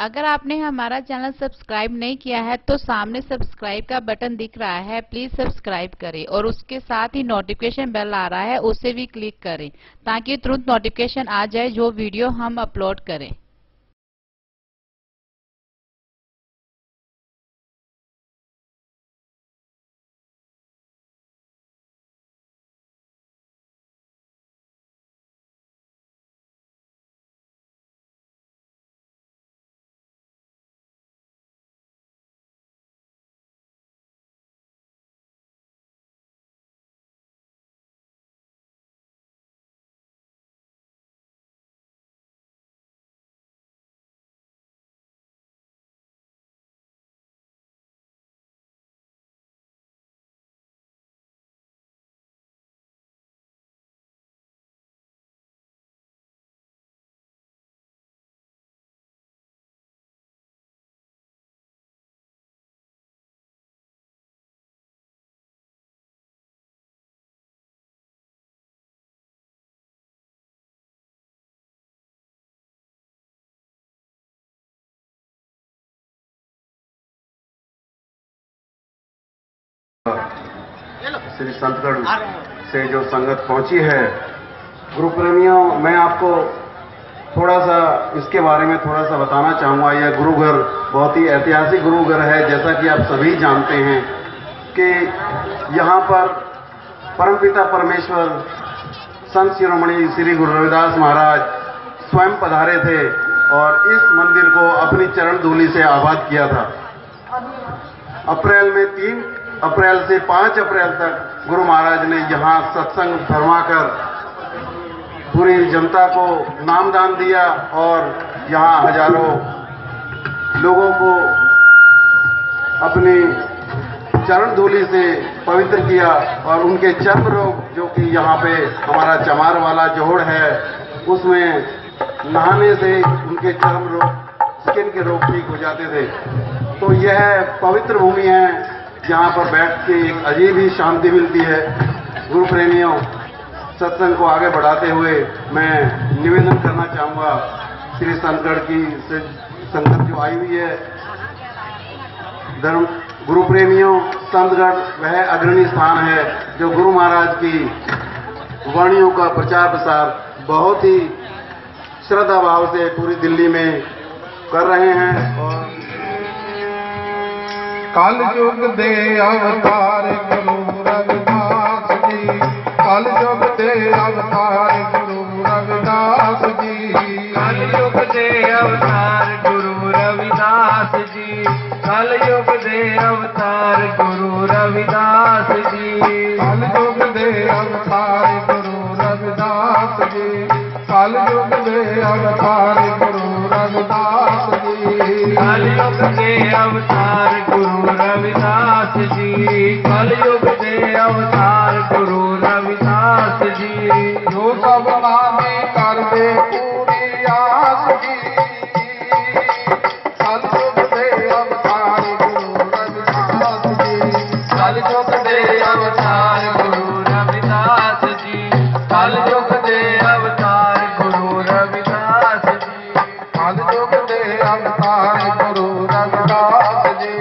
अगर आपने हमारा चैनल सब्सक्राइब नहीं किया है तो सामने सब्सक्राइब का बटन दिख रहा है, प्लीज सब्सक्राइब करें और उसके साथ ही नोटिफिकेशन बेल आ रहा है उसे भी क्लिक करें ताकि तुरंत नोटिफिकेशन आ जाए जो वीडियो हम अपलोड करें। श्री संतगढ़ से जो संगत पहुंची है, गुरु प्रेमियों, मैं आपको थोड़ा सा इसके बारे में थोड़ा सा बताना चाहूँगा। यह गुरुघर बहुत ही ऐतिहासिक गुरुघर है। जैसा कि आप सभी जानते हैं कि यहाँ पर परमपिता परमेश्वर संत शिरोमणि श्री गुरु रविदास महाराज स्वयं पधारे थे और इस मंदिर को अपनी चरण धूलि से आबाद किया था। अप्रैल में 3 अप्रैल से 5 अप्रैल तक गुरु महाराज ने यहाँ सत्संग फरमाकर पूरी जनता को नामदान दिया और यहाँ हजारों लोगों को अपनी चरण धूलि से पवित्र किया और उनके चर्म रोग, जो कि यहाँ पे हमारा चमार वाला जोड़ है, उसमें नहाने से उनके चर्म रोग, स्किन के रोग ठीक हो जाते थे। तो यह पवित्र भूमि है जहाँ पर बैठ के एक अजीब ही शांति मिलती है। गुरु प्रेमियों, सत्संग को आगे बढ़ाते हुए मैं निवेदन करना चाहूँगा, श्री संतगढ़ की संगत जो आई हुई है, धर्म गुरु प्रेमियों, संतगढ़ वह अग्रणी स्थान है जो गुरु महाराज की वाणियों का प्रचार प्रसार बहुत ही श्रद्धा भाव से पूरी दिल्ली में कर रहे हैं। और कल युग दे अवतार गुरु रविदास जी, कल युग दे अवतार गुरु रविदास जी, कल युग दे अवतार गुरु रविदास जी, कल युग दे अवतार गुरु रविदास जी, कल युग दे अवतार गुरु रविदास जी, कल युग दे अवतार गुरु रविदास जी, कल युग दे अवतार गुरु रविदास जी, कल युग दे अवतार गुरु रविदास जी, जो सब नामे कर दे पूरी आस जी, कल युग दे अवतार गुरु रविदास जी, कल युग दे अवतार गुरु रविदास जी, कल युग दे अवतार गुरु रविदास जी, कल युग दे अवतार गुरु रविदास जी,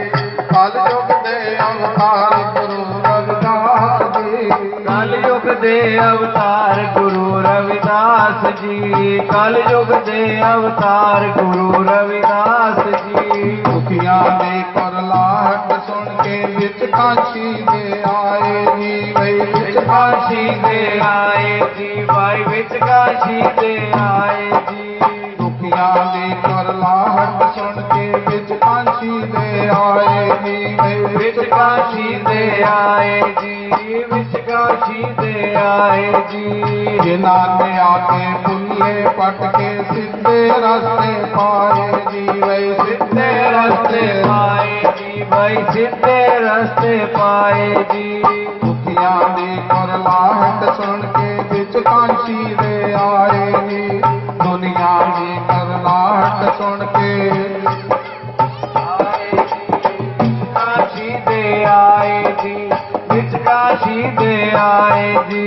कल युग दे अवतार गुरु रविदास जी, कल युग दे अवतार गुरु रविदास जी, कल युग दे अवतार गुरु रविदास जी, दुखियां दे करलाहट सुन के विच काशी दे आए जी, वही विच काशी दे आए जी, भाई विच काशी दे आए जी, दुखियां दे करलाहट सुन के विच काशी दे आए जी, वही विच काशी दे आए जी, विच काशी दे आए जी, जिन्हां ने आके पुल्ले पट के सीधे रास्ते पाए जी, वही सीधे रास्ते पाए जी, भाई सीधे रास्ते पाए जी, दुखियां दे करलाहट सुन के विच काशी दे आए जी, दुनिया दी करलाहट सुन के काशी दे आए जी, विच काशी दे आए जी,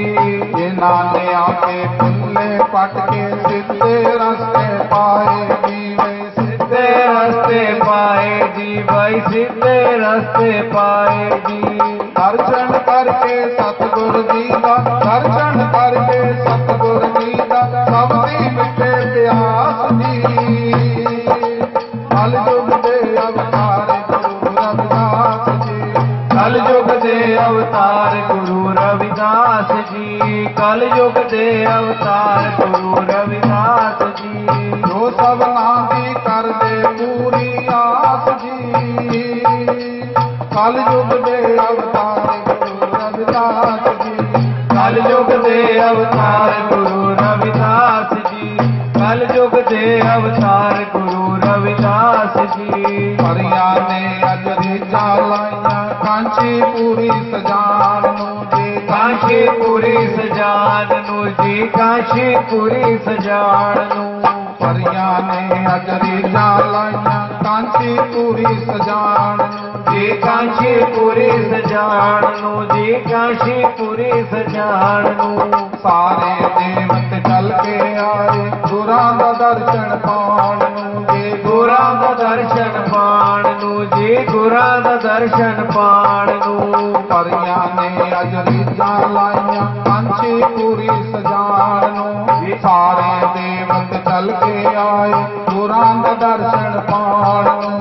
जिन्हां ने आके पुल्ले पट के सीधे रास्ते पाए जी, वे सीधे से पाए जी। दर्शन करके सतगुर जी दा, दर्शन करके सतगुर जी दा, सब दी मिटे प्यास जी। कल युग दे अवतार गुरु रविदास जी, कल युग दे अवतार गुरु रविदास जी, कल युग दे अवतार गुरु रविदास जी। जो सबना दी कर दे पूरी आस जी। कल युग दे अवतार गुरु रविदास जी, कल युग दे अवतार गुरु रविदास जी, कल युग दे अवतार गुरु रविदास जी। परिया ने अज रीझा लाइया कांची पूरी सजान नू जी। काशी पूरी सजान नू जी, काशी पूरी सजान नू। परिया ने अज रीझा लाइया कांची पूरी सजान नू जी, काशी पूरी सजान नू जी, काशी पूरी सजान नू। सारे देवत चल के आए गुरां दा दर्शन पाण नू जी। गुरां दा दर्शन पाण नू जी, गुरां दा दर्शन पाण नू। परिया ने अज रीझा लाइया कांची पूरी सजान नू। सारे देवत चल के आए गुरां दा दर्शन पाण नू।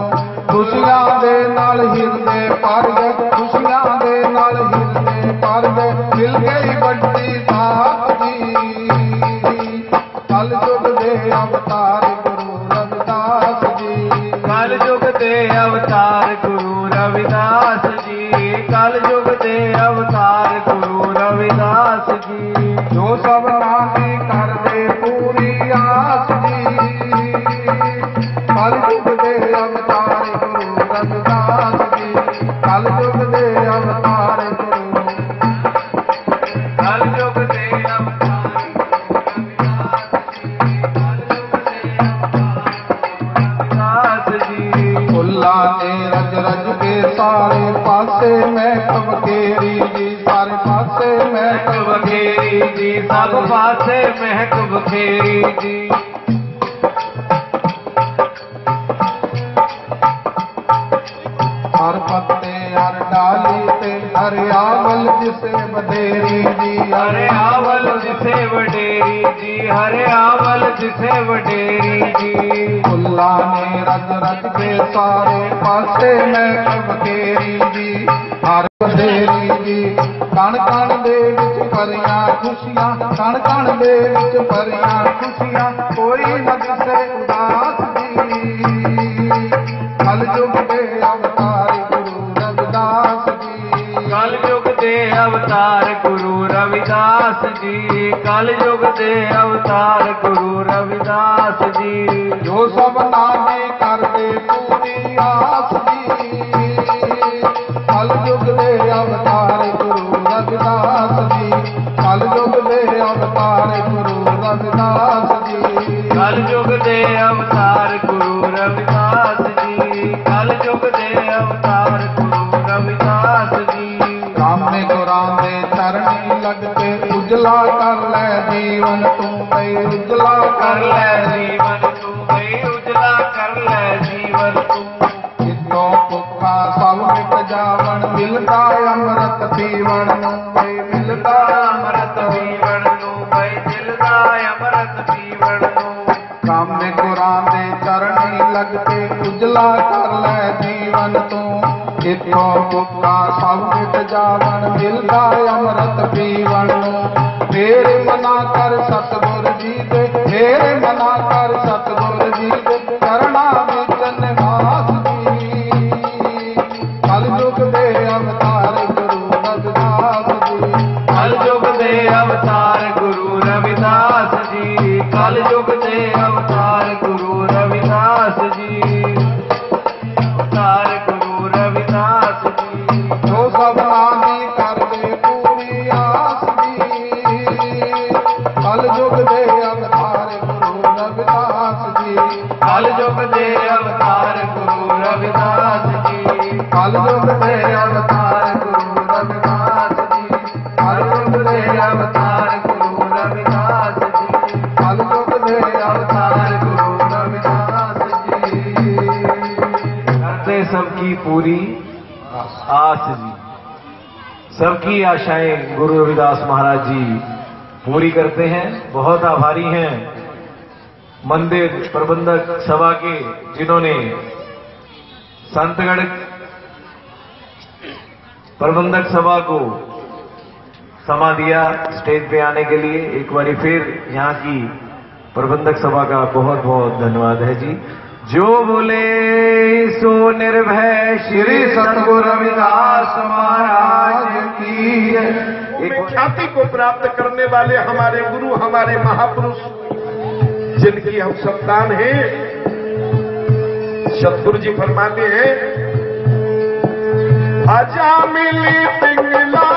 खुशियां दे नाल हिरदे भर गए, खुशियां दे नाल हिरदे भर गए, मिल गई बड़ी दात जी। कल युग दे अवतार गुरु रविदास जी, कल युग दे अवतार गुरु रविदास जी, कल युग दे अवतार गुरु रविदास जी। जो सब नामी कर दे पूरी आस जी। कल युग दे अवतार गुरु रविदास जी, कल युग दे अवतार गुरु, कल युग दे अवतार गुरु रविदास जी। फुल्ला ने रज रज के सारे पासे महक बखेरी जी। सारे पासे महक बखेरी जी, सब पासे महक बखेरी जी। हर पत्ते हर डाली ते हरियावल जिसे बडेरी जी। हरे आवल जिसे वडेरी जी, हरे आवल जिसे वडेरी जी। फुल्ला ने रज रज के सारे पासे महक बखेरी जी। हर बडेरी जी कण कण दे विच भरियां खुशियां, कण कण दे विच भरियां खुशियां, कोई न दिसे उदास जी। कल युग दे अवतार गुरु रविदास जी, कल युग दे अवतार गुरु रविदास जी, कल युग दे अवतार गुरु रविदास जी। जो सब नामे कर दे पूरी आस जी। कल युग दे अवतार गुरु रविदास जी, कल युग दे अवतार गुरु रविदास जी। कल युग दे अवतार गुरु रविदास जी, कल युग दे अवतार गुरु रविदास जी। रामे गुरां दे चरणी लग के उजला कर ले जीवन तू गई, उजला कर ले जीवन तू गई, उजला कर ले जीवन तू। जितो भुखा सब मिट जावन, मिलता अमृत पीवन नू गई, मिलता अमृत पीवण नू गई, मिलदा अमृत पीवण नू। रामे गुरां दे चरणी लग के उजला कर ले जीवन तू। जितो भुखा सब मिट जावन, मिलता अमृत पीवन नू। मेरे मना कर सतगुर जी दे, मेरे मना कर सतगुर जी दे, करना विच निवास जी। कल युग दे अवतार गुरु रविदास जी, कल युग दे अवतार गुरु रविदास जी, कल युग दे अवतार गुरु रविदास जी। अवतार गुरु रविदास जी। जो सब नामी कर दे पूरी आस जी। कल युग दे अवतार गुरु रविदास जी, कल युग दे अवतार गुरु रविदास जी, कल युग दे अवतार गुरु रविदास जी, कल युग दे अवतार गुरु रविदास जी, कल युग दे अवतार गुरु रविदास जी। करते सबकी पूरी आस जी। सबकी आशाएं गुरु रविदास महाराज जी पूरी करते हैं। बहुत आभारी हैं मंदिर प्रबंधक सभा के, जिन्होंने संतगढ़ प्रबंधक सभा को समा दिया स्टेज पे आने के लिए। एक बार फिर यहाँ की प्रबंधक सभा का बहुत बहुत धन्यवाद है जी। जो बोले सो निर्भय श्री सतगुरु रविदास महाराज की। एक ख्याति को प्राप्त करने वाले हमारे गुरु, हमारे महापुरुष, जिनकी हम संतान हैं, सतगुरु जी फरमाते हैं, आजा मिली पिंगला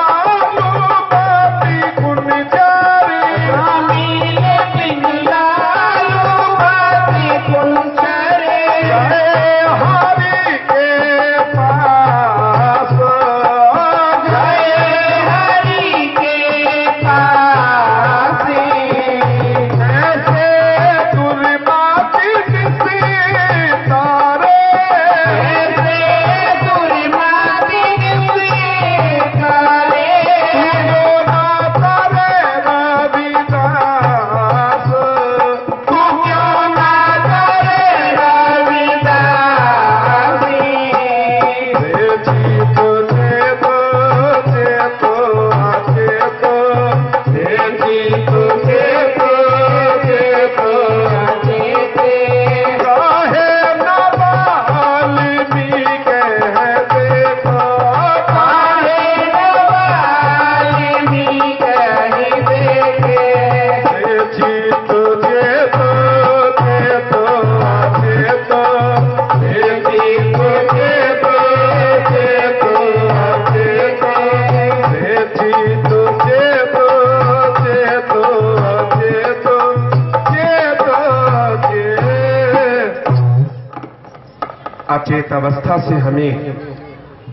अचेत अवस्था से हमें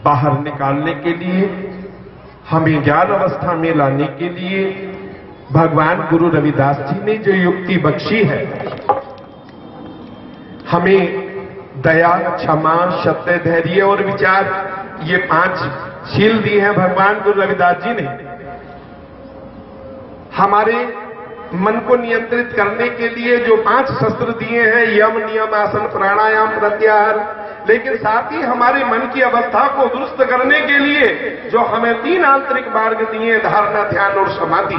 बाहर निकालने के लिए, हमें ज्ञान अवस्था में लाने के लिए भगवान गुरु रविदास जी ने जो युक्ति बख्शी है, हमें दया, क्षमा, सत्य, धैर्य और विचार, ये 5 शील दिए हैं भगवान गुरु रविदास जी ने। हमारे मन को नियंत्रित करने के लिए जो 5 शस्त्र दिए हैं, यम, नियम, आसन, प्राणायाम, प्रत्याहार, लेकिन साथ ही हमारे मन की अवस्था को दुरुस्त करने के लिए जो हमें 3 आंतरिक मार्ग दिए, धारणा, ध्यान और समाधि,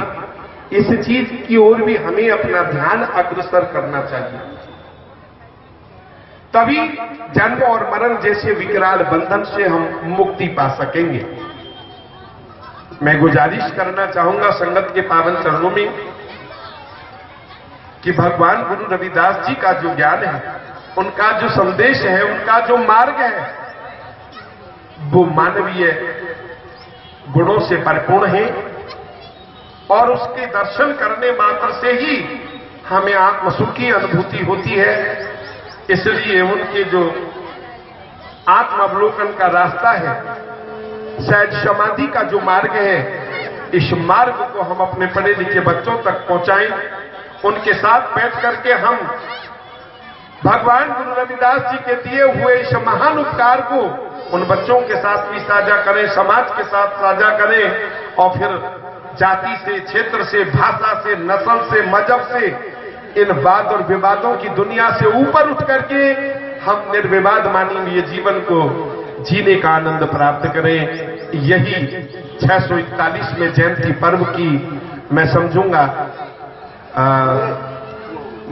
इस चीज की ओर भी हमें अपना ध्यान अग्रसर करना चाहिए। तभी जन्म और मरण जैसे विकराल बंधन से हम मुक्ति पा सकेंगे। मैं गुजारिश करना चाहूंगा संगत के पावन चरणों में कि भगवान गुरु रविदास जी का जो ज्ञान है, उनका जो संदेश है, उनका जो मार्ग है, वो मानवीय गुणों से परिपूर्ण है और उसके दर्शन करने मात्र से ही हमें आत्मसुख की अनुभूति होती है। इसलिए उनके जो आत्म अवलोकन का रास्ता है, शायद समाधि का जो मार्ग है, इस मार्ग को हम अपने पढ़े लिखे बच्चों तक पहुंचाएं। उनके साथ बैठ करके हम भगवान गुरु रविदास जी के दिए हुए इस महान उपकार को उन बच्चों के साथ भी साझा करें, समाज के साथ साझा करें और फिर जाति से, क्षेत्र से, भाषा से, नस्ल से, मजहब से, इन वाद और विवादों की दुनिया से ऊपर उठ करके हम निर्विवाद मानवीय जीवन को जीने का आनंद प्राप्त करें। यही 641वें जयंती पर्व की मैं समझूंगा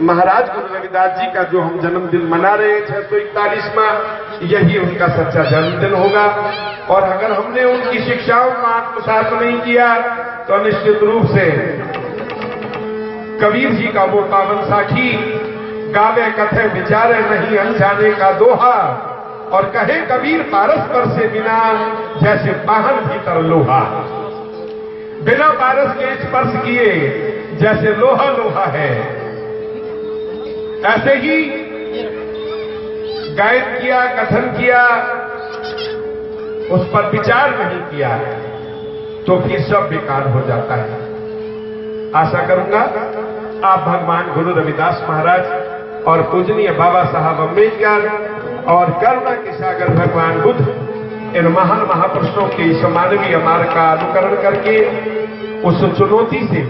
महाराज गुरु रविदास जी का जो हम जन्मदिन मना रहे हैं 641वां, यही उनका सच्चा जन्मदिन होगा। और अगर हमने उनकी शिक्षाओं को आत्मसात नहीं किया तो निश्चित रूप से कबीर जी का वो पावन साखी, गावे कथे विचारे नहीं अनजाने का दोहा, और कहे कबीर पारस पर से बिना जैसे बाहन भीतर लोहा, बिना पारस के स्पर्श किए जैसे लोहा लोहा है। ऐसे ही गायन किया, कथन किया, उस पर विचार नहीं किया तो फिर सब बेकार हो जाता है। आशा करूंगा आप भगवान गुरु रविदास महाराज और पूजनीय बाबा साहब अम्बेडकर और करुणा के सागर भगवान बुद्ध इन महान महापुरुषों के इस मानवीय मार्ग का अनुकरण करके उस चुनौती से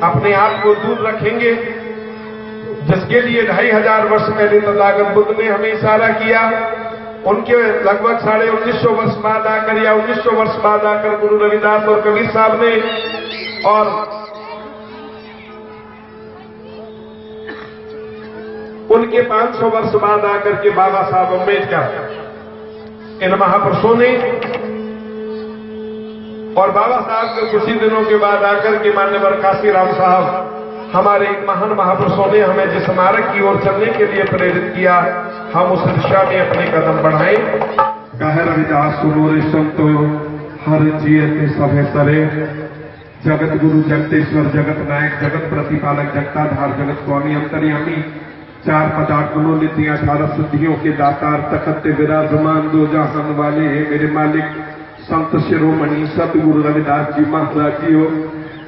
अपने आप को दूर रखेंगे जिसके लिए 2500 वर्ष पहले तथागत बुद्ध ने हमें इशारा किया। उनके लगभग 1950 वर्ष बाद आकर या 1900 वर्ष बाद आकर गुरु रविदास और कबीर साहब ने और उनके 500 वर्ष बाद आकर के बाबा साहब अम्बेडकर, इन महापुरुषों ने और बाबा साहब के कुछ ही दिनों के बाद आकर के मान्यवर काशीराम साहब, हमारे एक महान महापुरुषों ने हमें जिस मार्ग की ओर चलने के लिए प्रेरित किया, हम उस दिशा में अपने कदम बढ़ाएं। कह रविदास सुनो रे संतो, हर जियते सभे सरे, जगत गुरु जगतेश्वर जगत नायक जगत प्रतिपालक जगताधार जगत स्वामी अंतर्यामी, 4 पदार्थ मनोनिधि 18 सिद्धियों के दातार, तखत विराजमान 2 जहान वाले हैं मेरे मालिक संत शिरोमणि सतगुरु रविदास जी महाराज जी हो।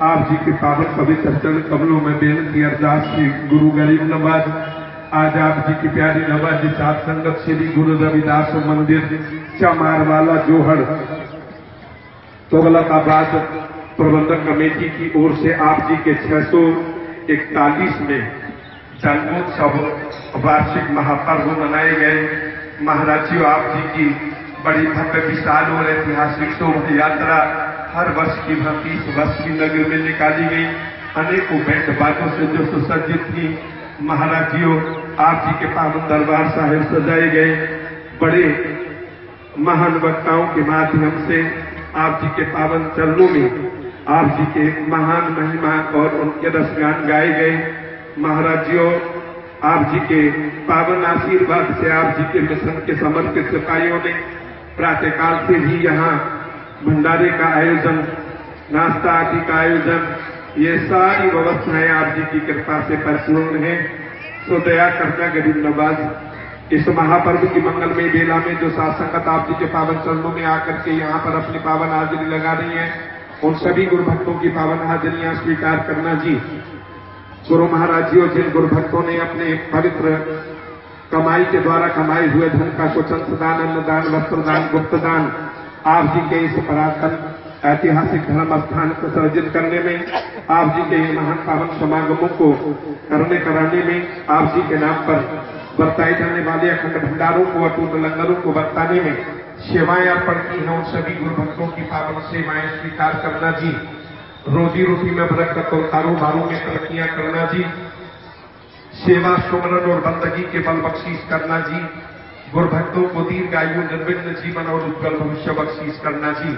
आप जी के पावन पवित्र चरण कमलों में बेनती अरदास की गुरु गरीब नवाज, आज आप जी की प्यारी नवाज साथ संगत श्री गुरु रविदास मंदिर चमारवाला जोहड़ तोगलकाबाद प्रबंधक कमेटी की ओर से आप जी के 641 में जन्मोत्सव वार्षिक महापर्व मनाए गए। महाराज जी आप जी की बड़ी भव्य विशाल और ऐतिहासिक शोभा यात्रा हर वर्ष की भांति इस वर्ष की नगर में निकाली गई। अनेकों बैंड बाजों से जो सुसज्जित थी। महाराज जी आप जी के पावन दरबार साहिब सजाए गए। बड़े महान वक्ताओं के माध्यम से आप जी के पावन चरणों में आप जी के महान महिमा और उनके रसगान गाए गए। महाराज जी आप जी के पावन आशीर्वाद से आप जी के मिशन के समर्पित सिपाहियों ने प्रातःकाल से भी यहाँ भंडारे का आयोजन, नाश्ता आदि का आयोजन, ये सारी व्यवस्थाएं आप जी की कृपा से परिपूर्ण है। सो दया करना गरीब नवाज इस महापर्व की मंगलमय बेला में जो साथ संगत आप जी के पावन चरणों में आकर के यहाँ पर अपनी पावन हाजिरी लगा रही है, उन सभी गुरु भक्तों की पावन हाजिरियां स्वीकार करना जी। गुरु महाराज जी और जिन गुरु भक्तों ने अपने पवित्र कमाई के द्वारा कमाए हुए धन का कुछ अंशदान, अन्नदान, वस्त्रदान, गुप्तदान आप जी के इस पुरातन ऐतिहासिक धर्म स्थान को सर्जित करने में, आप जी के महान पावन समागमों को कराने में, आप जी के नाम पर बरताए जाने वाले अखंड भंडारों को, अटूट लंगरों को बरताने में सेवाएं अर्पण की हैं, उन सभी गुरु भक्तों की पावन सेवाएं स्वीकार करना जी। रोजी रोटी में बरकत और कारोबारों में तरक्कियां करना जी। सेवा सुमरन और बंदगी के बल बख्शीश करना जी। गुरु भक्तों को दीर्घायु, निर्विघ्न जीवन और उज्जवल भविष्य बख्शीश करना जी।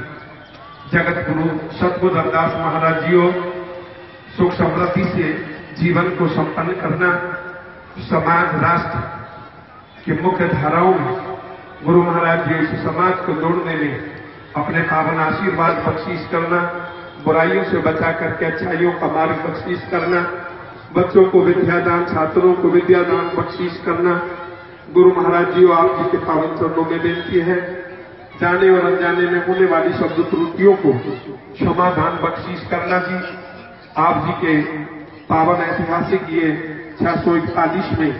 जगत गुरु सतगुरु रविदास महाराज जी सुख समृद्धि से जीवन को संपन्न करना, समाज राष्ट्र के मुख्य धाराओं में गुरु महाराज जी इस समाज को जोड़ने में अपने पावन आशीर्वाद बख्शीश करना, बुराइयों से बचा करके अच्छाइयों का मार्ग बख्शीश करना, बच्चों को विद्यादान, छात्रों को विद्यादान बख्शीश करना। गुरु महाराज जी आप जी के पावन चरणों में बेनती है, जाने और अनजाने में होने वाली शब्द त्रुटियों को क्षमादान बख्शीश करना जी। आप जी के पावन ऐतिहासिक ये 641 में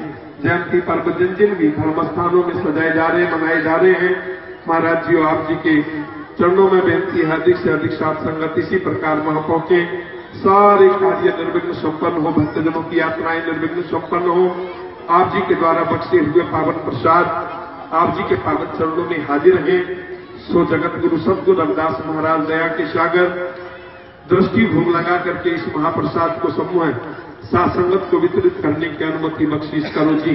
जयंती पर्व जिन जिन भी धर्म स्थानों में सजाए जा रहे, मनाए जा रहे हैं, महाराज जी आप जी के चरणों में बेनती है अधिक से अधिक साथ संगत इसी प्रकार वहां पहुंचे, सारे कार्य निर्विघ्न संपन्न हो, भक्तजनों की यात्राएं निर्विघ्न संपन्न हो। आप जी के द्वारा बख्शे हुए पावन प्रसाद आप जी के पावन चरणों में हाजिर रहे। सो जगत गुरु सतगुरु रविदास महाराज दया के सागर दृष्टि भोग लगा करके इस महाप्रसाद को समूह साथ संगत को वितरित करने की अनुमति बख्शीश करो जी।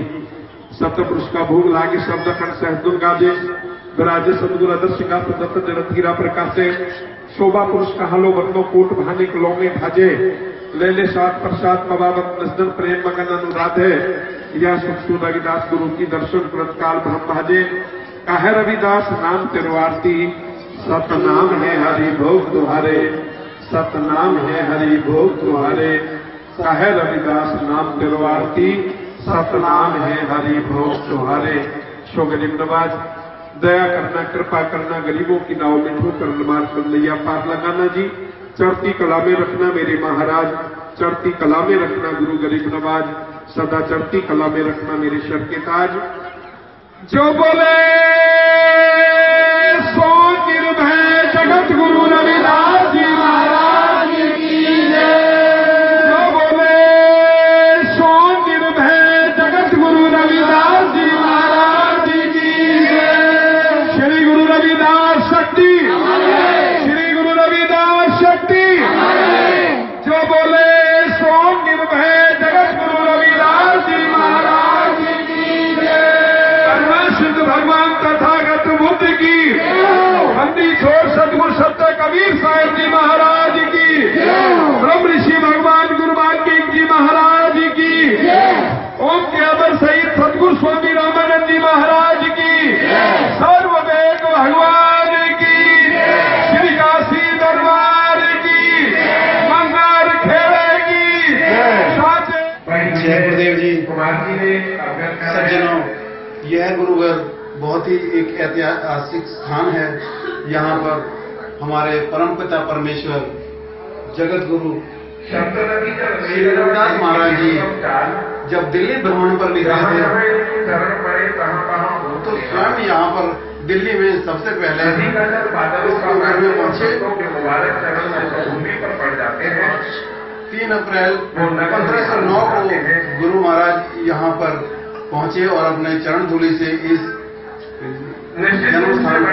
सप्तपुरुष का भोग लागे शब्द खंड सहदुल गाजे, विराजे सदगुरु आदर्श का दत्त निरंतीरा प्रकाशे, शोभा पुरुष का हलो बदलो कोट भाने कलो में भाजे, ले ले सात प्रसाद मबावत नजदन प्रेम मगन अनुराधे, या सुख रविदास गुरु की दर्शन प्रतकाल ब्रह्म भाजे। कहे रविदास नाम तेरो आरती, सतनाम है हरि भोग तुम्हारे, सतनाम है हरि भोग तुम्हारे। कहे रविदास नाम तेरो आरती, सतनाम है हरि भोग तुम्हारे। शो गरीब नवाज दया करना, कृपा करना, गरीबों की नाव में ठोकर मार कर नैया पार लगाना जी। चढ़ती कला में रखना मेरे महाराज, चढ़ती कला में रखना गुरु गरीब नवाज, सदा चढ़ती कला में रखना मेरे सर के ताज। जो बोले सो जगत गुरु रविदास जी महाराज की जय। जो बोले सो निर्भय जगत गुरु रविदास जी महाराज की जय। श्री गुरु रविदास शक्ति, श्री गुरु रविदास शक्ति। जो बोले सो निर्भय जगत गुरु रविदास जी महाराज की जय। सिद्ध भगवान तथागत बुद्ध की, बंदी छोड़ सतगुरु सत्य कबीर साहिब जी महाराज की, ब्रह्म ऋषि भगवान गुरु वाल्मीकि जी महाराज की, ओम के अमर सहित सतगुरु स्वामी रामानंद जी महाराज की, सर्ववेद भगवान की, श्री काशी दरबार की, मंगार खेड़े की। जय गुरुदेव जी। सज्जनों, यह गुरुघर बहुत ही एक ऐतिहासिक स्थान है। यहाँ पर हमारे परमपिता परमेश्वर जगत गुरु श्री रविदास महाराज जी जब दिल्ली भ्रमण पर निकले थे तो स्वयं यहाँ पर दिल्ली में सबसे पहले इस गुरुघर में पहुंचे। 3 अप्रैल 1509 को गुरु महाराज यहाँ पर पहुंचे और अपने चरण धूलि से इस जन्म स्थान को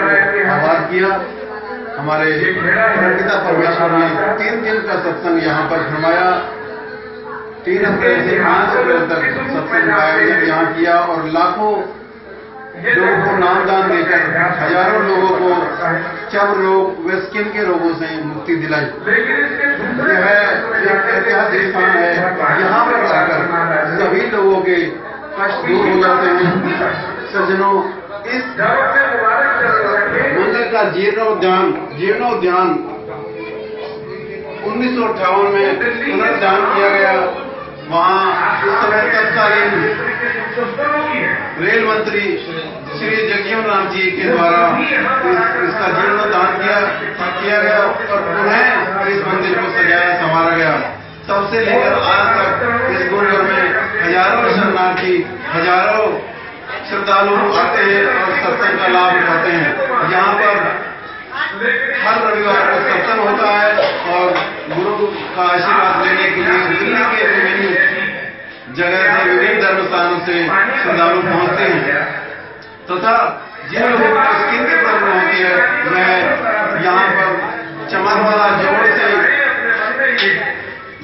आबाद किया। हमारे पिता परमेश्वर ने 3 दिन का सत्संग यहाँ पर फरमाया। 3 अप्रैल से 5 अप्रैल तक सत्संग आयोजन यहाँ किया और लाखों लोगों को नामदान देकर हजारों लोगों को चर्म रोग व स्किन के रोगों से मुक्ति दिलाई। यह एक ऐतिहासिक स्थान है। यहाँ पर आकर सभी लोगों के कष्ट दूर हो जाते हैं। सज्जनों, इस मंदिर का जीर्णोद्यान 1958 में पुनर्दान किया गया। वहाँ उस समय तत्कालीन रेल मंत्री श्री जगजीवन राम जी के द्वारा इसका जीर्णोद्धार किया गया और पुनः इस मंदिर को सजाया संवारा गया। तब से लेकर आज तक इस गुरुघर में हजारों शरणार्थी, हजारों श्रद्धालु आते हैं और सत्संग का लाभ उठाते हैं। यहाँ पर हर रविवार को सत्संग होता है और गुरु का आशीर्वाद लेने के लिए दिल्ली के विभिन्न जगह से, विभिन्न धर्म स्थानों से श्रद्धालु पहुंचते हैं तथा जिन लोगों को स्किन की प्रॉब्लम होती है वह यहाँ पर चमक वाला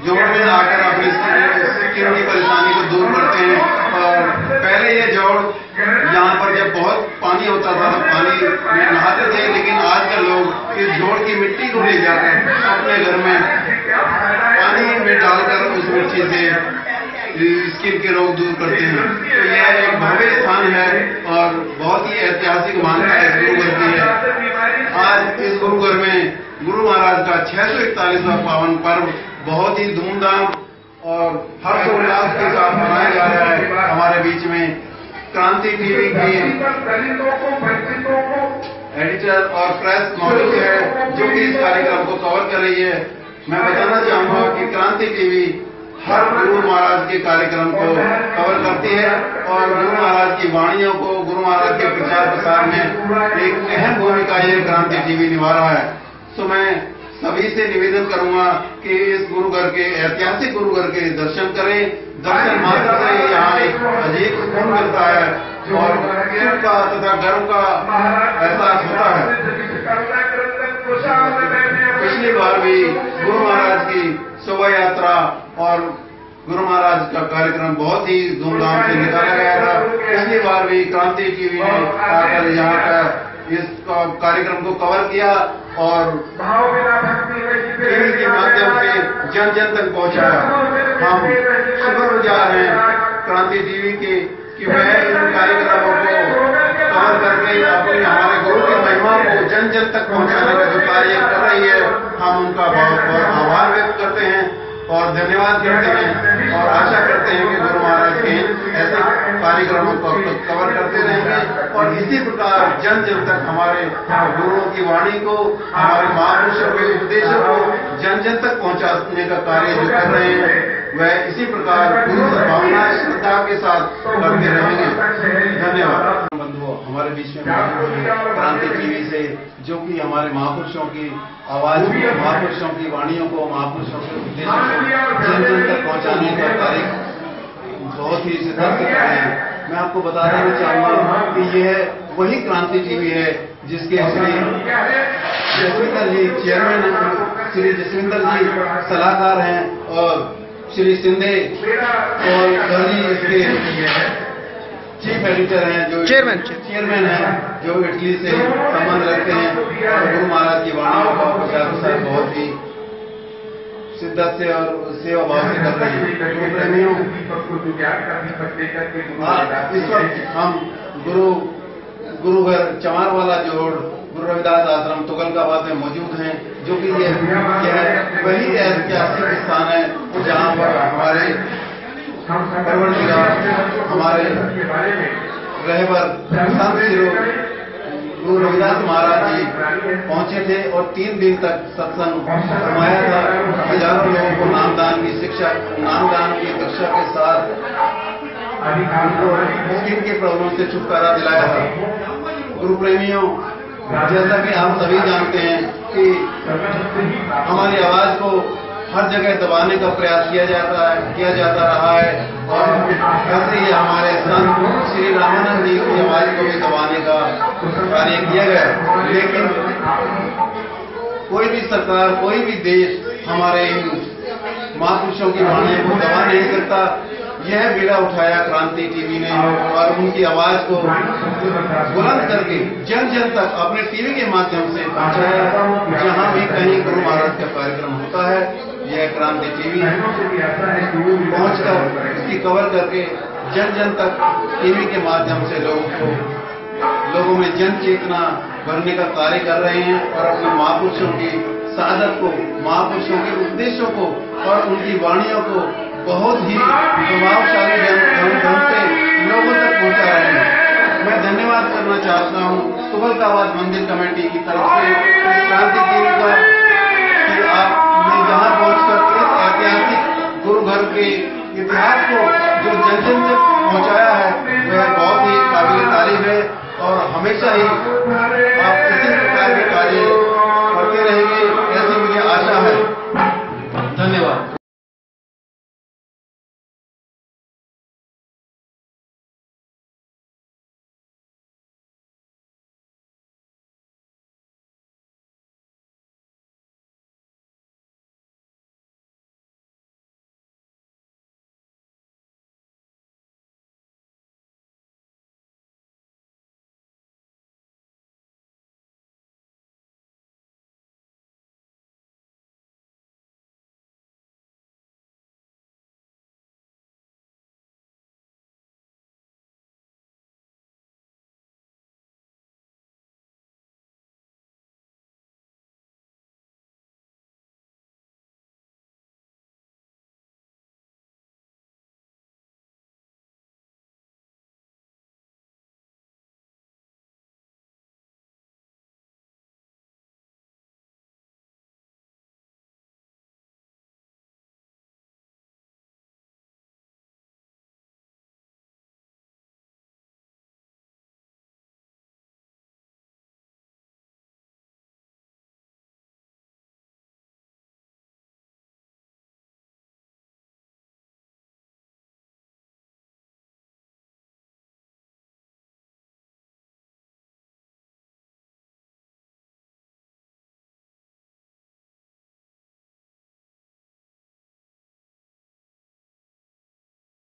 जोड़ में आकर अपनी स्किन की परेशानी को दूर करते हैं। और पहले ये जोड़ यहाँ पर जब बहुत पानी होता था तो पानी में नहाते थे, लेकिन आजकल लोग इस जोड़ की मिट्टी को ले जाकर अपने घर में पानी में डालकर उस मिट्टी से स्किन के रोग दूर करते हैं। तो यह एक भव्य स्थान है और बहुत ही ऐतिहासिक मान्यता है गुरुघर की है। आज इस गुरुघर में गुरु महाराज का 641वां पावन पर्व बहुत ही धूमधाम और हर्षोल्लास के साथ मनाया जा रहा है। हमारे बीच में क्रांति टीवी की एडिटर और प्रेस मौजूद है जो कि इस कार्यक्रम को कवर कर रही है। मैं बताना चाहूंगा कि क्रांति टीवी हर गुरु महाराज के कार्यक्रम को कवर करती है और गुरु महाराज की वाणियों को, गुरु महाराज के प्रचार प्रसार में एक अहम भूमिका ये क्रांति टीवी निभा रहा है। तो मैं सभी से निवेदन करूंगा कि इस गुरुघर के, ऐतिहासिक गुरुघर के दर्शन करें। दर्शन मात्र से यहाँ एक अजीब सुकून मिलता है और सुख का तथा गर्व का एहसास होता है। पिछली बार भी गुरु महाराज की शोभा यात्रा और गुरु महाराज का कार्यक्रम बहुत ही धूमधाम से निकाला गया था। पिछली बार भी क्रांति टीवी ने आकर यहाँ का इस कार्यक्रम को कवर किया और टीवी के माध्यम से जन जन तक पहुँचाया। हम शुक्रगुजार हैं क्रांति टीवी के कि वह इन कार्यक्रमों को कवर करके अपने हमारे गुरु की महिमा को जन जन तक पहुँचाने का जो कार्य कर रही है, हम उनका बहुत बहुत आभार व्यक्त करते हैं और धन्यवाद करते हैं और आशा करते हैं कि गुरु महाराज के ऐसे कार्यक्रमों को कवर करते रहेंगे और इसी प्रकार जन जन तक हमारे गुरुओं की वाणी को, हमारे महापुरुषों के उपदेशों को जन जन तक पहुंचाने का कार्य जो कर रहे हैं वह इसी प्रकार पूरी सद्भावना श्रद्धा के साथ करते रहेंगे। धन्यवाद। बंधुओं, हमारे बीच बीच में मौजूद हैं क्रांति टीवी से, जो कि हमारे महापुरुषों की आवाज को, महापुरुषों की वाणियों को, महापुरुषों के उद्देश्यों को जन जन तक पहुंचाने का कार्य बहुत ही सिद्धांत कर रहे हैं। मैं आपको बता देना चाहूंगा कि यह वही क्रांति टीवी है जिसके श्री जसविंदर जी चेयरमैन, श्री जसविंदर जी सलाहकार हैं और श्री शिंदे और जी इसके चीफ एडिटर हैं, जो चेयरमैन हैं, जो इटली से संबंध रखते हैं और गुरु महाराज की वाणियों का प्रचार प्रसार बहुत ही शिद्दत से और सेवा भाव से कर रहे हैं। प्रेमियों, इस वक्त हम गुरु घर चमार वाला जोड़ गुरु रविदास आश्रम तुगलकाबाद में मौजूद हैं, जो कि ये वही ऐतिहासिक स्थान है जहाँ पर हमारे परवरदिगार, हमारे रहबर संत श्री गुरु रविदास महाराज जी पहुंचे थे और 3 दिन तक सत्संग फरमाया था। हजारों लोगों को नामदान की शिक्षा, नामदान की कक्षा के साथ स्किन के प्रॉब्लम से छुटकारा दिलाया था। गुरु प्रेमियों, जैसा कि आप सभी जानते हैं कि हमारी आवाज को हर जगह दबाने का प्रयास किया जाता रहा है और ऐसे ही हमारे संत श्री रामानंद जी की आवाज को भी दबाने का कार्य किया गया, लेकिन कोई भी सरकार, कोई भी देश हमारे इन महापुरुषों की वाणी को दबा नहीं सकता। यह बीड़ा उठाया क्रांति टीवी ने और उनकी आवाज को बुलंद करके जन जन तक अपने टीवी के माध्यम से पहुंचाया। जहां भी कहीं गुरु महाराज का कार्यक्रम होता है, यह क्रांति टीवी पहुंचकर इसकी कवर करके जन जन तक टीवी के माध्यम से लोगों में जन चेतना भरने का कार्य कर रहे हैं और अपने महापुरुषों की साधक को, महापुरुषों के उद्देश्यों को और उनकी वाणियों को बहुत ही प्रभावशाली ढंग से लोगों तक पहुंचा रहे हैं। मैं धन्यवाद करना चाहता हूं तुगलकाबाद मंदिर कमेटी की तरफ से क्रांति टीवी का कि आपने यहाँ पहुंचकर इस ऐतिहासिक गुरु घर के इतिहास को जो जन जन तक पहुंचाया है, वह बहुत ही काबिल तारीफ है और हमेशा ही